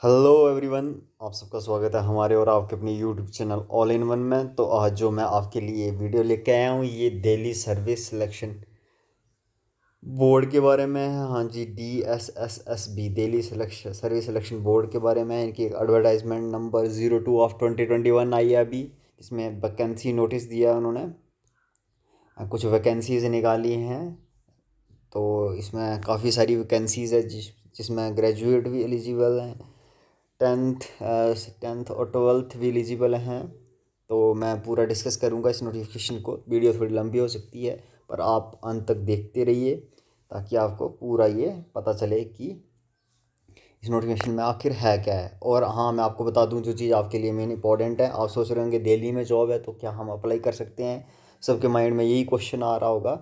Hello everyone. आप सबका स्वागत है हमारे और आपके अपने YouTube channel all in one में। तो आज जो मैं आपके लिए वीडियो लेके आया हूँ ये दिल्ली सर्विस सिलेक्शन बोर्ड के बारे में है। हाँ जी, DSSSB Delhi selection service selection board के बारे में है। इनकी एक एडवर्टाइजमेंट नंबर 02/2021 आई है अभी। इसमें वैकेंसी नोटिस दिया है उन्होंने, कुछ वैकेंसीज निकाली हैं। तो इसमें काफ़ी सारी वैकेंसीज है जिसमें ग्रेजुएट भी एलिजिबल हैं, टेंथ और ट्वेल्थ भी एलिजिबल हैं। तो मैं पूरा डिस्कस करूंगा इस नोटिफिकेशन को। वीडियो थोड़ी लंबी हो सकती है पर आप अंत तक देखते रहिए ताकि आपको पूरा ये पता चले कि इस नोटिफिकेशन में आखिर है क्या है। और हाँ, मैं आपको बता दूं जो चीज़ आपके लिए मेन इंपॉर्टेंट है। आप सोच रहे होंगे दिल्ली में जॉब है तो क्या हम अप्लाई कर सकते हैं, सबके माइंड में यही क्वेश्चन आ रहा होगा।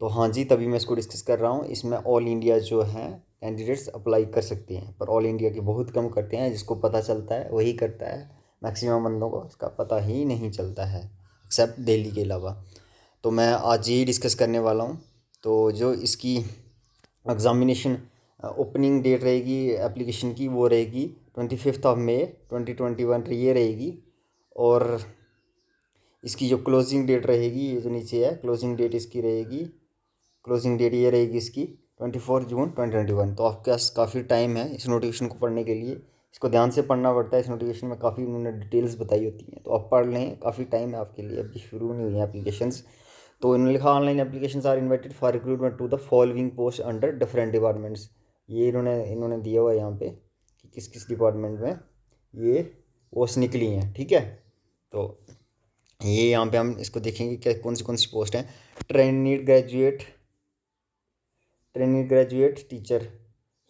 तो हाँ जी, तभी मैं इसको डिस्कस कर रहा हूँ। इसमें ऑल इंडिया जो हैं कैंडिडेट्स अप्लाई कर सकते हैं पर ऑल इंडिया के बहुत कम करते हैं। जिसको पता चलता है वही करता है, मैक्सिमम बंदों को इसका पता ही नहीं चलता है एक्सेप्ट दिल्ली के अलावा। तो मैं आज यही डिस्कस करने वाला हूँ। तो जो इसकी एग्ज़ामिनेशन ओपनिंग डेट रहेगी एप्लीकेशन की वो रहेगी 25 मई 2021 ये रहेगी। और इसकी जो क्लोजिंग डेट रहेगी, ये जो नीचे है क्लोजिंग डेट इसकी रहेगी, क्लोजिंग डेट ये रहेगी इसकी 24 जून 2021। तो आपके पास काफ़ी टाइम है इस नोटिफिकेशन को पढ़ने के लिए। इसको ध्यान से पढ़ना पड़ता है, इस नोटिफिकेशन में काफ़ी उन्होंने डिटेल्स बताई होती हैं। तो आप पढ़ लें, काफ़ी टाइम है आपके लिए, अभी शुरू नहीं हुई हैं एप्लीकेशंस। तो इन्होंने लिखा online applications are invited for recruitment to the following post under different departments. ये इन्होंने दिया हुआ है यहाँ पे कि किस किस डिपार्टमेंट में ये पोस्ट निकली हैं। ठीक है, तो ये यहाँ पे हम इसको देखेंगे क्या कौन सी पोस्ट हैं। ट्रेनिड ग्रेजुएट ट्रेनिड ग्रेजुएट टीचर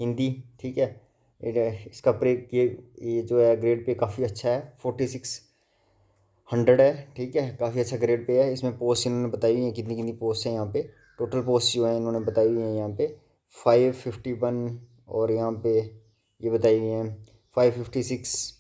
हिंदी। ठीक है, इसका पे ये जो है ग्रेड पे काफ़ी अच्छा है, 4600 है। ठीक है, काफ़ी अच्छा ग्रेड पे है। इसमें पोस्ट इन्होंने बताई हुई है कितनी कितनी पोस्ट हैं यहाँ पे। टोटल पोस्ट जो है इन्होंने बताई हुई है यहाँ पे 551, और यहाँ पे ये बताई हुई हैं 556।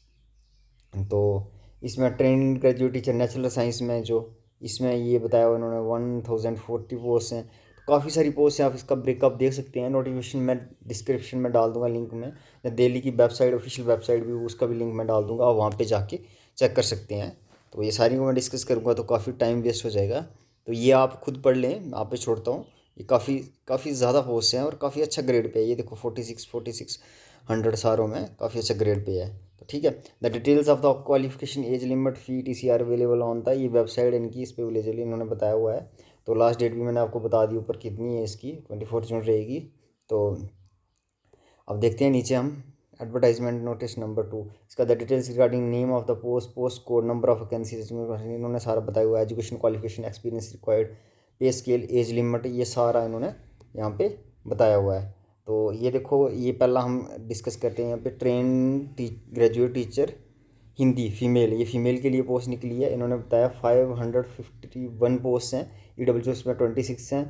तो इसमें training graduate teacher natural science में जो इसमें ये बताया हुआ उन्होंने 1040 पोस्ट हैं। तो काफ़ी सारी पोस्ट हैं, आप इसका ब्रेकअप देख सकते हैं। नोटिफिकेशन में डिस्क्रिप्शन में डाल दूंगा लिंक में, या दिल्ली की वेबसाइट ऑफिशियल वेबसाइट भी उसका भी लिंक मैं डाल दूंगा, आप वहाँ पे जाके चेक कर सकते हैं। तो ये सारी को मैं डिस्कस करूँगा तो काफ़ी टाइम वेस्ट हो जाएगा। तो ये आप खुद पढ़ लें, मैं आप पे छोड़ता हूँ। ये काफ़ी काफ़ी ज़्यादा पोस्ट हैं और काफ़ी अच्छा ग्रेड पे है। ये देखो 4600 सारों में काफ़ी अच्छा ग्रेड पे है। तो ठीक है, the details of the qualification age limit fee TCR available on था। ये वेबसाइट इनकी इस पर अवेलेबल इन्होंने बताया हुआ है। तो लास्ट डेट भी मैंने आपको बता दी ऊपर कितनी है, इसकी 24 जून रहेगी। तो अब देखते हैं नीचे हम एडवर्टाइजमेंट नोटिस नंबर 2। इसका the details regarding name of the post, post code, number of vacancies इन्होंने सारा बताया हुआ है। एजुकेशन क्वालिफिकेशन, एक्सपीरियंस रिक्वायर्ड, पे स्केल, एज लिमिट, ये सारा इन्होंने यहाँ पे बताया हुआ है। तो ये देखो, ये पहला हम डिस्कस करते हैं यहाँ पे ग्रेजुएट टीचर हिंदी फीमेल। ये फीमेल के लिए पोस्ट निकली है। इन्होंने बताया 551 पोस्ट हैं। EWS में 26 हैं,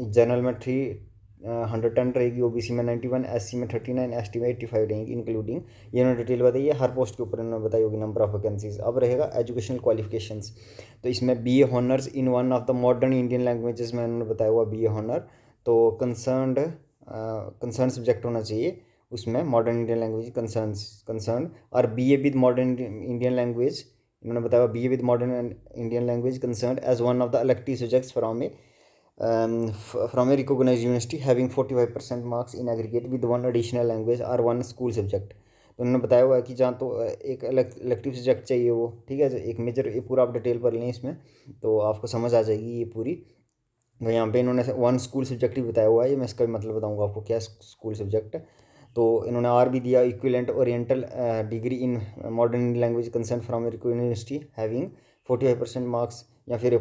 जनरल में 310 रहेगी, OBC में 91, SC में 39, ST में 85 रहेंगी इंक्लूडिंग। ये इन्होंने डिटेल बताई है, हर पोस्ट के ऊपर इन्होंने बताई होगी नंबर ऑफ वैकेंसीज। अब रहेगा एजुकेशनल क्वालिफिकेशंस। तो इसमें BA honours in one of the modern Indian languages में इन्होंने बताया हुआ BA हॉनर। तो कंसर्न सब्जेक्ट होना चाहिए उसमें, मॉडर्न इंडियन लैंग्वेज कंसर्न। और BA with modern Indian language इन्होंने बताया, BA with modern Indian language concern as one of the elective subjects from a recognize university having 45% marks in aggregate with one additional language और one school subject. तो उन्होंने बताया हुआ है कि जहाँ तो एक इलेक्टिव सब्जेक्ट चाहिए वो, ठीक है, एक मेजर, ये पूरा आप डिटेल पढ़ लें इसमें तो आपको समझ आ जाएगी ये पूरी। तो यहाँ पे इन्होंने वन स्कूल सब्जेक्ट ही बताया हुआ है, ये मैं इसका भी मतलब बताऊँगा आपको क्या स्कूल सब्जेक्ट है। तो इन्होंने आर भी दिया, equivalent oriental degree in modern language concern from university having 45% marks, या फिर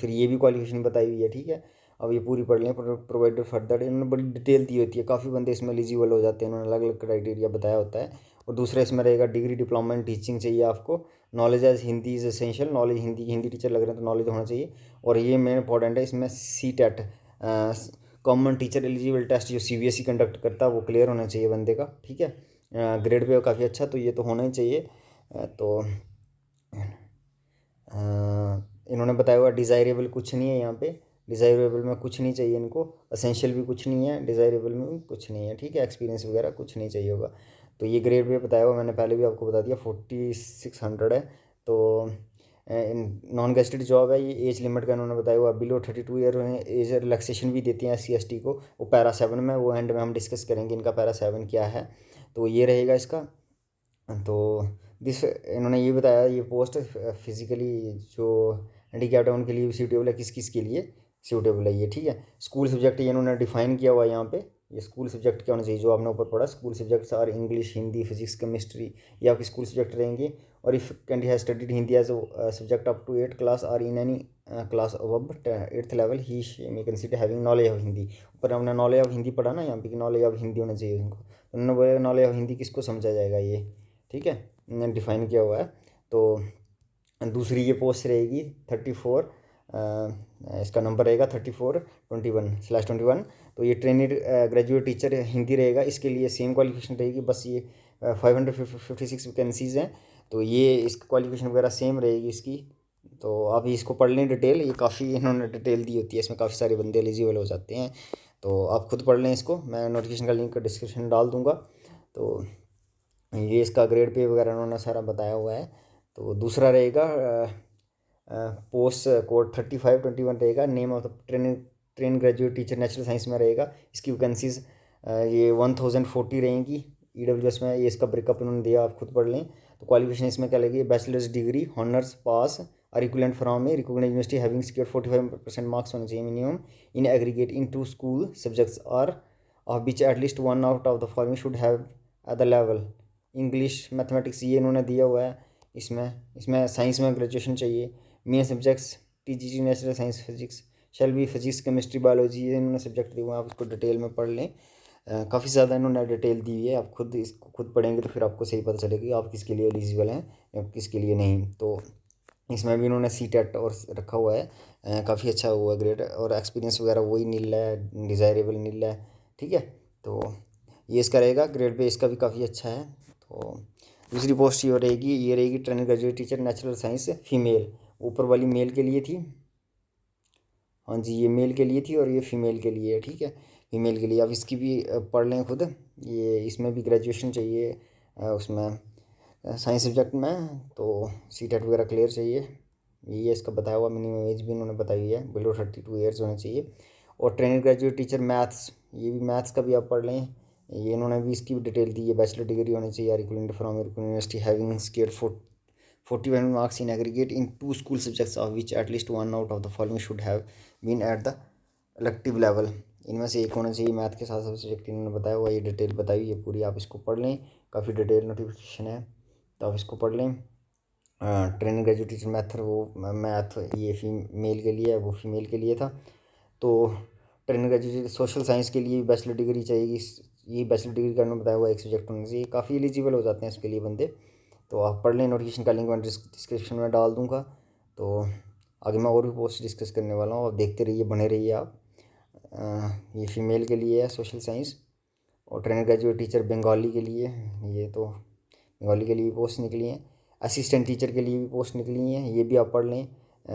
ये भी क्वालिफिकेशन बताई हुई है। ठीक है, अब ये पूरी पढ़ लें। प्रोवाइडेड फर्दर, इन्होंने बड़ी डिटेल दी होती है, काफ़ी बंदे इसमें एलिजिबल हो जाते हैं, इन्होंने अलग अलग क्राइटेरिया बताया होता है। और दूसरा इसमें रहेगा डिग्री डिप्लोमा इन टीचिंग चाहिए आपको, knowledge as Hindi is essential, knowledge Hindi teacher लग रहे हैं तो नॉलेज होना चाहिए। और ये मेन इंपॉर्टेंट है इसमें, CTET common teacher eligible test जो CBSE कंडक्ट करता है वो क्लियर होना चाहिए बंदे का। ठीक है, ग्रेड पे काफ़ी अच्छा, तो ये तो होना ही चाहिए। तो इन्होंने बताया हुआ डिज़ायरेबल कुछ नहीं है यहाँ पे, डिज़ायरेबल में कुछ नहीं चाहिए इनको, असेंशियल भी कुछ नहीं है, डिज़ायरेबल में भी कुछ नहीं है। ठीक है, एक्सपीरियंस वगैरह कुछ नहीं चाहिए होगा। तो ये ग्रेड पे बताया हुआ मैंने पहले भी आपको बता दिया 4600 है। तो नॉन गेस्टेड जॉब है ये। एज लिमिट का इन्होंने बताया हुआ बिलो 32 ईयर एज रिलैक्सेशन भी देती हैं SC ST को, वो पैरा 7 में, वो एंड में हम डिस्कस करेंगे इनका पैरा 7 क्या है। तो ये रहेगा इसका। तो दिस इन्होंने ये बताया ये पोस्ट फिजिकली जो हैंडीकैप्ड है उनके लिए सूटेबल है, किस किस के लिए सूटेबल है ये, ठीक है। स्कूल सब्जेक्ट ये इन्होंने डिफाइन किया हुआ है यहाँ पे। ये स्कूल सब्जेक्ट क्या होना चाहिए जो आपने ऊपर पढ़ा, school subjects are English, Hindi, physics, chemistry, ये आपके स्कूल सब्जेक्ट रहेंगे। और if candy has studied Hindi as subject up to 8 class or in any class अब 8th level he may consider having knowledge of Hindi. ऊपर हमने नॉलेज ऑफ हिंदी पढ़ा ना यहाँ पे कि नॉलेज ऑफ हिंदी होना चाहिए उनको, तो उन्होंने बोला नॉलेज ऑफ हिंदी किसको समझा जाएगा ये, ठीक है, उन्होंने डिफाइन किया हुआ है। तो दूसरी ये पोस्ट रहेगी 34, इसका नंबर रहेगा 3421/21। तो ये ट्रेनिड ग्रेजुएट टीचर हिंदी रहेगा, इसके लिए सेम क्वालिफिकेशन रहेगी, बस ये 556 वैकेंसीज़ हैं। तो ये इसकी क्वालिफिकेशन वगैरह सेम रहेगी इसकी। तो आप इसको पढ़ लें डिटेल, ये काफ़ी इन्होंने डिटेल दी होती है, इसमें काफ़ी सारे बंदे एलिजिबल हो जाते हैं। तो आप खुद पढ़ लें इसको, मैं नोटिफिकेशन का लिंक डिस्क्रिप्शन डाल दूँगा। तो ये इसका ग्रेड पे वगैरह उन्होंने सारा बताया हुआ है। तो दूसरा रहेगा पोस्ट कोड 3521 रहेगा, name of the train graduate teacher natural science में रहेगा। इसकी वैकेंसीज़ ये 1040 रहेंगी EWS में। ये इसका ब्रेकअप इन्होंने दिया, आप खुद पढ़ लें। तो क्वालिफिकेशन इसमें क्या लगेगी, bachelors degree honours pass or equivalent from a recognized university having secured 45% marks होने चाहिए minimum in aggregate in 2 school subjects or of which at least 1 out of the following should have at the level English mathematics, ये इन्होंने दिया हुआ है। इसमें science में graduation चाहिए। Main subjects TGT natural science physics shall be physics chemistry biology, ये इन्होंने सब्जेक्ट दिए हुए हैं, आप इसको डिटेल में पढ़ लें। काफ़ी ज़्यादा इन्होंने डिटेल दी हुई है, आप खुद इसको खुद पढ़ेंगे तो फिर आपको सही पता चलेगा आप किसके लिए एलिजिबल हैं या किसके लिए नहीं। तो इसमें भी इन्होंने CTET और रखा हुआ है, काफ़ी अच्छा हुआ ग्रेड, और एक्सपीरियंस वगैरह वही नील है, डिज़ायरेबल नील है, ठीक है। तो ये इसका रहेगा ग्रेड पे, इसका भी काफ़ी अच्छा है। तो दूसरी पोस्ट ये रहेगी training graduate teacher natural science female, ऊपर वाली मेल के लिए थी, हाँ जी ये मेल के लिए थी और ये फीमेल के लिए है, ठीक है, फीमेल के लिए। आप इसकी भी पढ़ लें खुद, ये इसमें भी ग्रेजुएशन चाहिए उसमें साइंस सब्जेक्ट में। तो CTET वगैरह क्लियर चाहिए, यही है इसका बताया हुआ। मिनिमम एज भी इन्होंने बताई है, बिलो 32 ईयर्स होना चाहिए। और ट्रेनिंग ग्रेजुएट टीचर मैथ्स, ये भी मैथ्स का भी आप पढ़ लें, ये इन्होंने भी इसकी भी डिटेल दी है। बैचलर डिग्री होनी चाहिए equivalent from university having score 41 marks in aggregate in 2 school subjects of which at least 1 out of the following should have been at the elective level, इनमें से एक होना चाहिए मैथ के साथ सब्जेक्ट, इन्होंने बताया हुआ। ये डिटेल बताई ये पूरी, आप इसको पढ़ लें, काफ़ी डिटेल नोटिफिकेशन है, तो आप इसको पढ़ लें। ट्रेनिंग ग्रेजुएट टीचर मैथ ये फीमेल के लिए है, वो फीमेल के लिए था। तो ट्रेनिंग ग्रेजुएट सोशल साइंस के लिए बैचलर डिग्री चाहिए, ये बैचलर डिग्री का बताया हुआ एक सब्जेक्ट होना चाहिए, काफ़ी एलिजिबल हो जाते हैं इसके लिए बंदे। तो आप पढ़ लें, नोटिफिकेशन का लिंक मैं डिस्क्रिप्शन में डाल दूँगा। तो आगे मैं और भी पोस्ट डिस्कस करने वाला हूँ, आप देखते रहिए, बने रहिए आप। ये फीमेल के लिए है सोशल साइंस। और ट्रेनिंग ग्रेजुएट टीचर बंगाली के लिए, ये तो बंगाली के लिए भी पोस्ट निकली हैं। असिस्टेंट टीचर के लिए भी पोस्ट निकली हैं, ये भी आप पढ़ लें।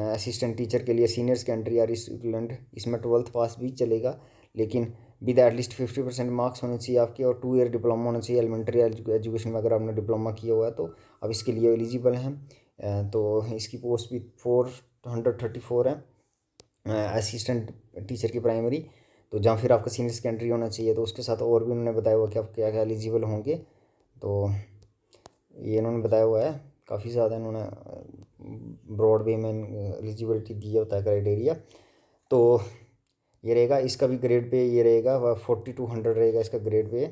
असिस्टेंट टीचर के लिए सीनियर सेकेंडरी और स्टूडेंट, इसमें 12th पास भी चलेगा, लेकिन विद एटलीस्ट 50% मार्क्स होने चाहिए आपके, और 2 ईयर डिप्लोमा होना चाहिए एलिमेंट्री एजुकेशन में, अगर आपने डिप्लोमा किया हुआ है तो अब इसके लिए एलिजिबल हैं। तो इसकी पोस्ट भी 434 है असिस्टेंट टीचर की प्राइमरी। तो जहाँ फिर आपका सीनियर सेकेंडरी होना चाहिए, तो उसके साथ और भी उन्होंने बताया हुआ कि आप क्या क्या एलिजिबल होंगे। तो ये इन्होंने बताया हुआ है, काफ़ी ज़्यादा इन्होंने ब्रॉड वे में एलिजिबिलिटी दिया होता है क्राइटेरिया। तो ये रहेगा इसका भी ग्रेड पे, ये रहेगा 4200 रहेगा इसका ग्रेड पे,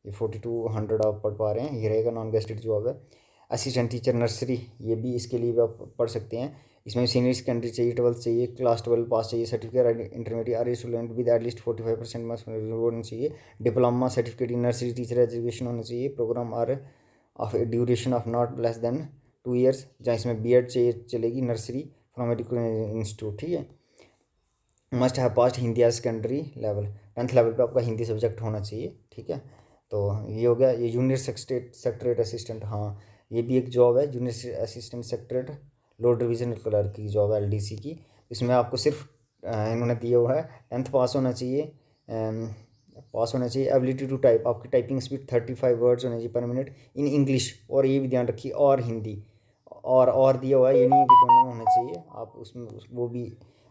ये 4200 आप पढ़ पा रहे हैं, ये रहेगा नॉन गेस्टेड जॉब है। असिस्टेंट टीचर नर्सरी, ये भी इसके लिए भी आप पढ़ सकते हैं। इसमें सीनियर सेकेंडरी चाहिए, 12th चाहिए, क्लास 12 पास चाहिए, certificate intermediate or student with at least 45% marks होना चाहिए, diploma certificate in nursery teacher education होना चाहिए, programme or of a duration of not less than 2 years, जहाँ इसमें BEd चाहिए चलेगी नर्सरी फ्रॉम इंस्टीट्यूट, ठीक है। Must have passed Hindi as secondary level, 10th level पे आपका हिंदी सब्जेक्ट होना चाहिए, ठीक है। तो ये हो गया। ये जूनियर सेक्रेटरीट असिस्टेंट, हाँ ये भी एक जॉब है, जूनियर असिस्टेंट सेक्रेटरीट लो डिवीजन क्लर्क की जॉब है LDC की। इसमें आपको सिर्फ इन्होंने दिया हुआ है 10th पास होना चाहिए, पास होना चाहिए। एबिलिटी टू टाइप, आपकी टाइपिंग स्पीड 35 वर्ड्स होना चाहिए पर मिनट इन इंग्लिश, और ये भी ध्यान रखिए, और हिंदी, और दिया हुआ है, ये नहीं है कि दोनों में होना चाहिए, आप उसमें वो भी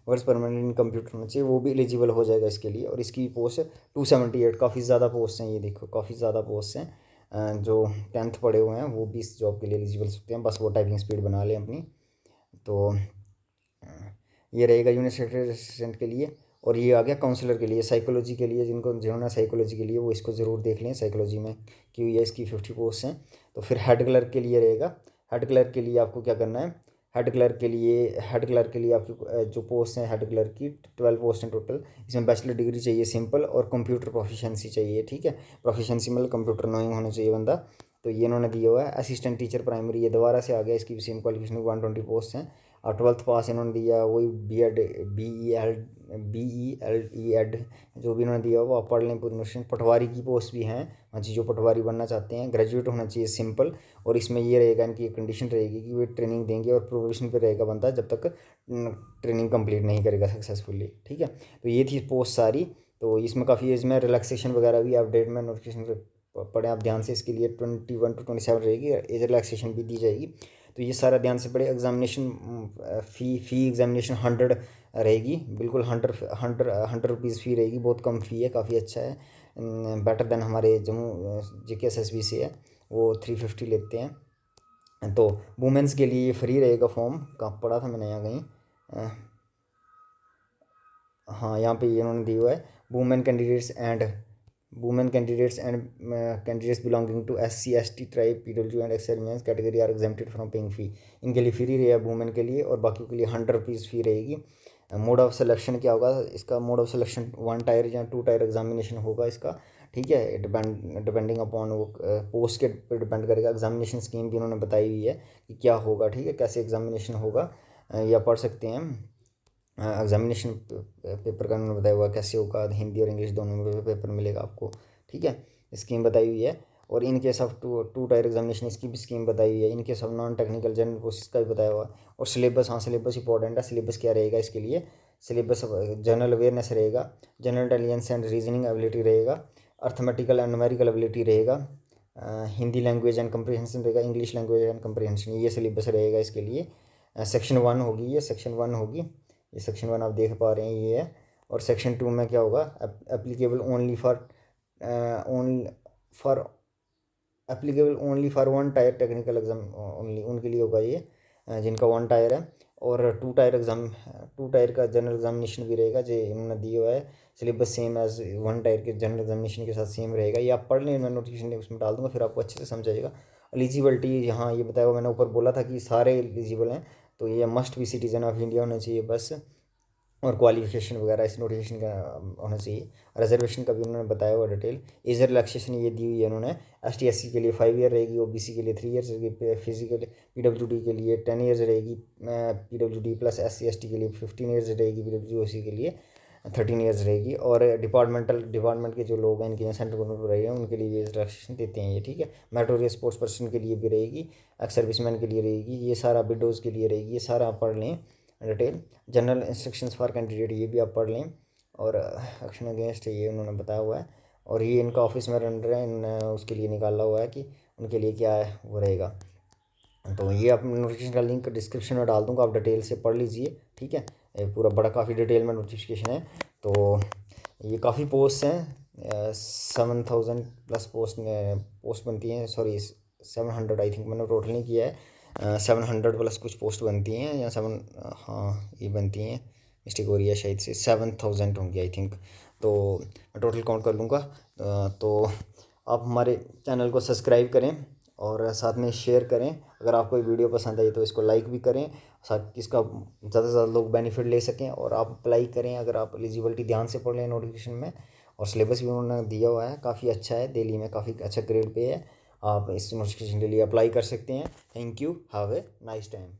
वर्ड्स पर मिनट इन कंप्यूटर होना चाहिए, वो भी एलिजिबल हो जाएगा इसके लिए। और इसकी पोस्ट है 278, काफ़ी ज़्यादा पोस्ट हैं, ये देखो काफ़ी ज़्यादा पोस्ट हैं। जो 10th पढ़े हुए हैं वो भी इस जॉब के लिए एलिजिबल सकते हैं, बस वो टाइपिंग स्पीड बना लें अपनी। तो ये रहेगा यूनिट सेक्रेटरी असिस्टेंट के लिए। और ये आ गया काउंसलर के लिए, साइकोलॉजी के लिए, जिन्होंने साइकोलॉजी के लिए वो इसको ज़रूर देख लें, साइकोलॉजी में क्यों ये इसकी 50 पोस्ट हैं। तो फिर हेड क्लर्क के लिए रहेगा। हेड क्लर्क के लिए आपको क्या करना है, हेड क्लर्क के लिए आपकी जो पोस्ट हैं हेड क्लर्क की 12 पोस्ट हैं टोटल। इसमें बैचलर डिग्री चाहिए सिंपल, और कंप्यूटर प्रोफिशेंसी चाहिए, ठीक है। प्रोफिशेंसी मतलब कंप्यूटर नोइंग होना चाहिए बंदा। तो ये इन्होंने दिया हुआ है। असिस्टेंट टीचर प्राइमरी, ये दोबारा से आ गया, इसकी भी सेम क्वालिफिकेशन 120 पोस्ट हैं। और 12th पास इन्होंने दिया, वही बी ई एल जो भी इन्होंने दिया वो आप पढ़ लें पूरी नोशन। पटवारी की पोस्ट भी हैं, हाँ जी, जो पटवारी बनना चाहते हैं, ग्रेजुएट होना चाहिए सिंपल। और इसमें ये रहेगा, इनकी कंडीशन रहेगी कि वे ट्रेनिंग देंगे और प्रोविजन पे रहेगा बंदा जब तक ट्रेनिंग कंप्लीट नहीं करेगा सक्सेसफुली, ठीक है। तो ये थी पोस्ट सारी। तो इसमें काफ़ी एज में रिलैक्सेशन वगैरह भी अपडेट में नोटिफिकेशन पढ़ें आप ध्यान से, इसके लिए 21 to 27 रहेगी, एज रिलैक्सेशन भी दी जाएगी। तो ये सारा ध्यान से पढ़े। एग्जामिनेशन फ़ी एग्जामिनेशन 100 रहेगी, बिल्कुल 100 रुपीज़ फ़ी रहेगी, बहुत कम फ़ी है, काफ़ी अच्छा है, बेटर देन हमारे जम्मू JKSSB से है, वो 350 लेते हैं। तो वुमेंस के लिए ये फ्री रहेगा फॉर्म, कहाँ पढ़ा था मैंने यहाँ कहीं, हाँ यहाँ पे ये इन्होंने दिया हुआ है। Women candidates and candidates belonging to SC ST tribe PW and ex category are exempted from paying fee. इनके लिए फ्री रहेगा वुमेन के लिए, और बाकी के लिए 100 रुपीज़ फ़ी रहेगी। मोड ऑफ सिलेक्शन क्या होगा इसका, मोड ऑफ सिलेक्शन 1 टायर या 2 टायर एग्जामिनेशन होगा इसका, ठीक है। डिपेंडिंग अपॉन वो पोस्ट के पर डिपेंड करेगा। एग्जामिनेशन स्कीम भी उन्होंने बताई हुई है कि क्या होगा, ठीक है, कैसे एग्जामिनेशन होगा, या पढ़ सकते हैं। एग्जामिनेशन पेपर का उन्होंने बताया हुआ कैसे होगा, हिंदी और इंग्लिश दोनों में पेपर मिलेगा आपको, ठीक है। स्कीम बताई हुई है। और in case of two tier examination इसकी भी स्कीम बताई हुई है। In case of non technical general courses का भी बताया हुआ है। और सिलेबस, हाँ सिलेबस इंपॉर्टेंट है। सिलेबस क्या रहेगा इसके लिए, सिलेबस जनरल अवेयरनेस रहेगा, general intelligence and reasoning ability रहेगा, अर्थमेटिकल एंड न्यूमेरिकल एबिलिटी रहेगा, हिंदी लैंग्वेज एंड कंप्रीहेंशन रहेगा, इंग्लिश लैंग्वेज एंड कंप्रीहेंशन, ये सिलेबस रहेगा इसके लिए। सेक्शन 1 होगी, ये सेक्शन 1 होगी, ये सेक्शन 1 आप देख पा रहे हैं ये है। और सेक्शन 2 में क्या होगा, applicable only for 1 tyre technical exam only, उनके लिए होगा ये, जिनका 1 टायर है। और 2 टायर का जनरल एग्जामिनेशन भी रहेगा, जो इन्होंने दिया हुआ है। सिलेबस सेम एज 1 टायर के जनरल एग्जामिनेशन के साथ सेम रहेगा। ये आप पढ़ लें, मैं नोटिफिकेशन उसमें डाल दूँगा, फिर आपको अच्छे से समझ आएगा। एलिजिबिलिटी यहाँ ये बताया हुआ, मैंने ऊपर बोला था कि सारे एलिजिबल हैं, तो ये must be citizen of India होना चाहिए बस। और क्वालिफिकेशन वगैरह इस नोटिफिकेशन का होना चाहिए। रिजर्वेशन का भी उन्होंने बताया हुआ डिटेल। एज रिलैक्सेशन ये दी हुई है उन्होंने। ST SC के लिए 5 ईयर रहेगी, OBC के लिए 3 ईयर्स रहेगी, फिजिकल PWD के लिए 10 ईयर्स रहेगी, PWD प्लस SC ST के लिए 15 ईयर्स रहेगी, PWC के लिए 13 ईयर्स रहेगी। और डिपार्टमेंट के जो लोग हैं, इनके यहाँ सेंट्रल गवर्नमेंट रहे हैं, उनके लिए ये रिलैक्सेशन देते हैं ये, ठीक है। मेरिटोरियस स्पोर्ट्स पर्सन के लिए भी रहेगी, एक्स सर्विसमैन के लिए रहेगी, ये सारा विडोज़ के लिए रहेगी, ये सारा आप पढ़ लें detail. General instructions for candidate ये भी आप पढ़ लें। और एक्शन अगेंस्ट ये उन्होंने बताया हुआ है। और ये इनका ऑफिस में रन रहा है, इन्होंने उसके लिए निकाला हुआ है कि उनके लिए क्या है वो रहेगा। तो ये आप नोटिफिकेशन का लिंक डिस्क्रिप्शन में डाल दूँगा, आप डिटेल से पढ़ लीजिए, ठीक है। ये पूरा बड़ा काफ़ी डिटेल में नोटिफिकेशन है। तो ये काफ़ी पोस्ट हैं, 7000 प्लस पोस्ट बनती हैं, सॉरी 700 आई थिंक, मैंने टोटल नहीं किया है, 700 प्लस कुछ पोस्ट बनती हैं, या 7, हाँ ये बनती हैं, मिस्टेक हो रही है शायद से, 7000 होंगी आई थिंक। तो मैं टोटल काउंट कर लूँगा। तो आप हमारे चैनल को सब्सक्राइब करें और साथ में शेयर करें। अगर आपको ये वीडियो पसंद आई तो इसको लाइक भी करें, साथ इसका ज़्यादा से ज़्यादा लोग बेनिफिट ले सकें। और आप अप्लाई करें, अगर आप एलिजिबिलिटी ध्यान से पढ़ लें नोटिफिकेशन में। और सिलेबस भी उन्होंने दिया हुआ है, काफ़ी अच्छा है, दिल्ली में काफ़ी अच्छा ग्रेड पे है। आप इस नोटिफिकेशन के लिए अप्लाई कर सकते हैं। Thank you, have a nice time.